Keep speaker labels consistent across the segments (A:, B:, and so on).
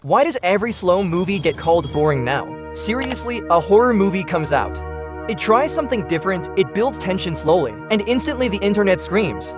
A: Why does every slow movie get called boring now? Seriously, a horror movie comes out. It tries something different, it builds tension slowly, and instantly the internet screams.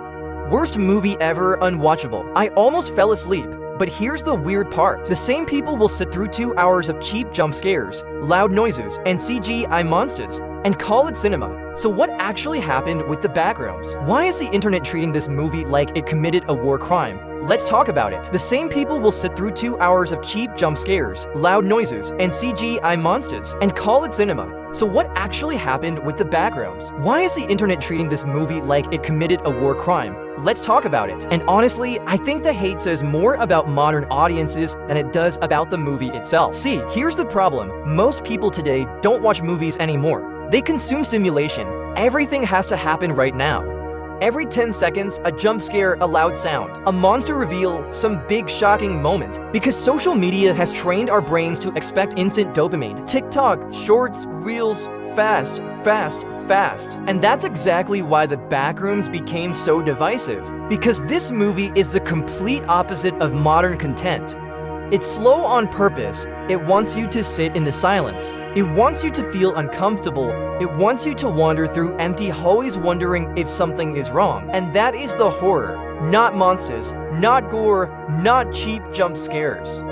A: Worst movie ever, unwatchable. I almost fell asleep. But here's the weird part. The same people will sit through 2 hours of cheap jump scares, loud noises, and CGI monsters, and call it cinema. So what actually happened with the Backrooms? Why is the internet treating this movie like it committed a war crime? Let's talk about it. The same people will sit through 2 hours of cheap jump scares, loud noises, and CGI monsters, and call it cinema. So what actually happened with the Backrooms? Why is the internet treating this movie like it committed a war crime? Let's talk about it. And honestly, I think the hate says more about modern audiences than it does about the movie itself. See, here's the problem. Most people today don't watch movies anymore. They consume stimulation. Everything has to happen right now. Every 10 seconds, a jump scare, a loud sound, a monster reveal, some big shocking moment. Because social media has trained our brains to expect instant dopamine. TikTok, shorts, reels, fast, fast, fast. And that's exactly why the Backrooms became so divisive. Because this movie is the complete opposite of modern content. It's slow on purpose. It wants you to sit in the silence. It wants you to feel uncomfortable. It wants you to wander through empty hallways wondering if something is wrong. And that is the horror. Not monsters, not gore, not cheap jump scares.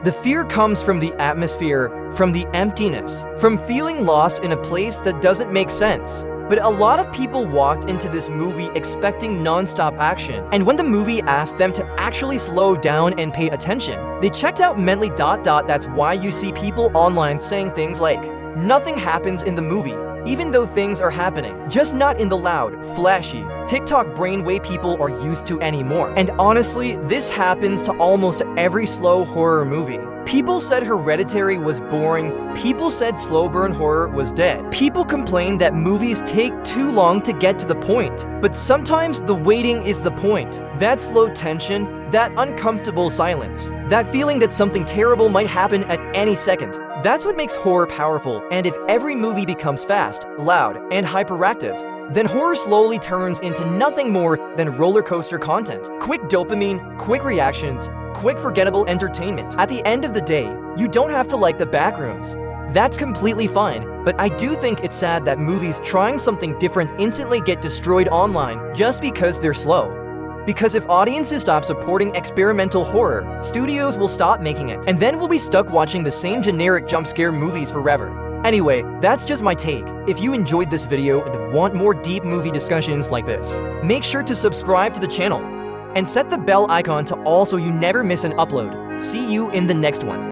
A: The fear comes from the atmosphere, from the emptiness, from feeling lost in a place that doesn't make sense. But a lot of people walked into this movie expecting non-stop action, and when the movie asked them to actually slow down and pay attention, they checked out mentally. That's why you see people online saying things like, "Nothing happens in the movie," even though things are happening, just not in the loud, flashy, TikTok brainwave people are used to anymore. And honestly, this happens to almost every slow horror movie. People said Hereditary was boring. People said slow burn horror was dead. People complain that movies take too long to get to the point. But sometimes the waiting is the point. That slow tension, that uncomfortable silence, that feeling that something terrible might happen at any second. That's what makes horror powerful. And if every movie becomes fast, loud, and hyperactive, then horror slowly turns into nothing more than roller coaster content. Quick dopamine, quick reactions, quick forgettable entertainment. At the end of the day, you don't have to like the Backrooms. That's completely fine, but I do think it's sad that movies trying something different instantly get destroyed online just because they're slow. Because if audiences stop supporting experimental horror, studios will stop making it, and then we'll be stuck watching the same generic jump scare movies forever. Anyway, that's just my take. If you enjoyed this video and want more deep movie discussions like this, make sure to subscribe to the channel and set the bell icon to all so you never miss an upload. See you in the next one.